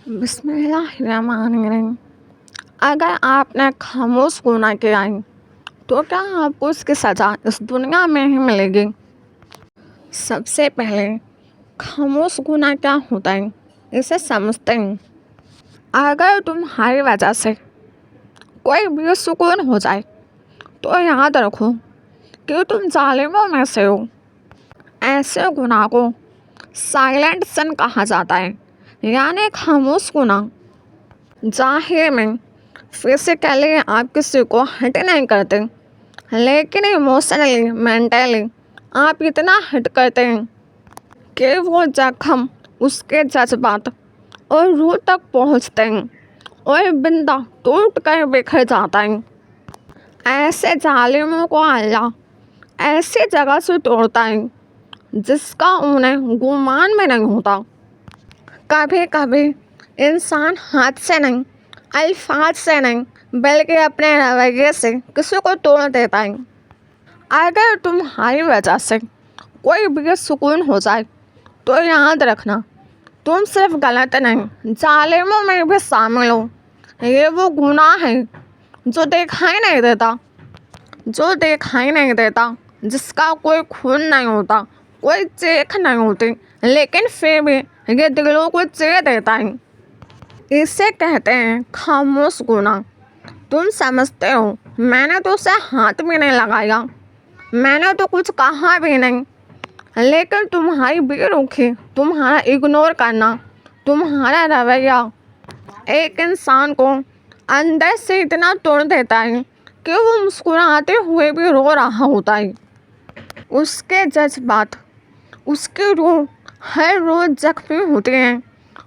बिस्मिल्लाहिर्रहमानिर्रहीम। अगर आपने खामोश गुनाह किया है तो क्या आपको उसकी सज़ा इस दुनिया में ही मिलेगी? सबसे पहले खामोश गुनाह क्या होता है इसे समझते हैं। अगर तुम्हारी वजह से कोई बेसुकून हो जाए तो याद रखो कि तुम जालिमों में से हो। ऐसे गुनाह को साइलेंट सन कहा जाता है, यानी खामोश गुनाह। ज़ाहिर में फिजिकली आप किसी को हर्ट नहीं करते, लेकिन इमोशनली मेंटली आप इतना हर्ट करते हैं कि वो जख्म उसके जज्बात और रूह तक पहुंचते हैं और बंदा टूट कर बिखर जाता है। ऐसे जालिमों को अल्लाह ऐसी जगह से तोड़ता है जिसका उन्हें गुमान में नहीं होता। कभी कभी इंसान हाथ से नहीं, अल्फाज से नहीं, बल्कि अपने रवैये से किसी को तोड़ देता है। अगर तुम्हारी वजह से कोई बेसुकून हो जाए तो याद रखना तुम सिर्फ गलत नहीं, जालिमों में भी शामिल हो। ये वो गुनाह है जो दिखाई नहीं देता, जिसका कोई खून नहीं होता, कोई चीख नहीं होती, लेकिन फिर भी ये दिलों को चीर देता है। इसे कहते हैं खामोश गुनाह। तुम समझते हो मैंने तो उसे हाथ भी नहीं लगाया, मैंने तो कुछ कहा भी नहीं, लेकिन तुम्हारी बेरुखी, तुम्हारा इग्नोर करना, तुम्हारा रवैया एक इंसान को अंदर से इतना तोड़ देता है कि वो मुस्कुराते हुए भी रो रहा होता है। उसके जज्बात, उसकी रूह हर रोज़ जख्मी होती हैं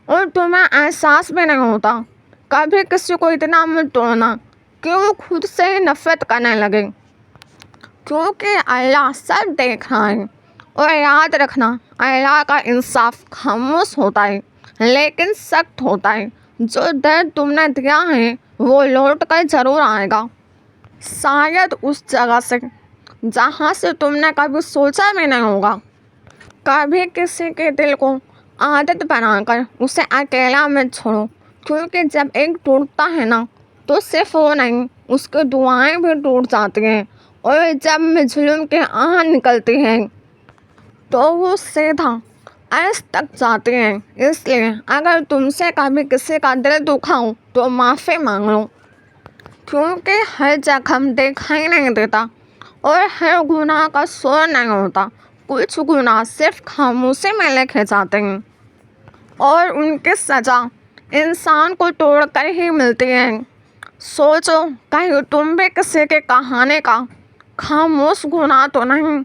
और तुम्हें एहसास भी नहीं होता। कभी किसी को इतना मत तोड़ना कि वो खुद से ही नफरत करने लगे, क्योंकि अल्लाह सब देख रहा है। और याद रखना अल्लाह का इंसाफ खामोश होता है लेकिन सख्त होता है। जो दर्द तुमने दिया है वो लौट कर ज़रूर आएगा, शायद उस जगह से जहाँ से तुमने कभी सोचा भी नहीं होगा। कभी किसी के दिल को आदत बनाकर उसे अकेला मत छोड़ो, क्योंकि जब एक टूटता है ना तो सिर्फ वो नहीं, उसकी दुआएं भी टूट जाती हैं। और जब जुल्म की आह निकलती है तो वो सीधा अर्श तक जाती हैं। इसलिए अगर तुमसे कभी किसी का दिल दुखा हो तो माफ़ी मांग लो, क्योंकि हर जख्म दिखाई नहीं देता और हर गुनाह का शोर नहीं होता। कुछ गुनाह सिर्फ खामोशी में लिखे जाते हैं और उनकी सज़ा इंसान को तोड़कर ही मिलती है। सोचो कहीं तुम भी किसी के कहानी का खामोश गुनाह तो नहीं।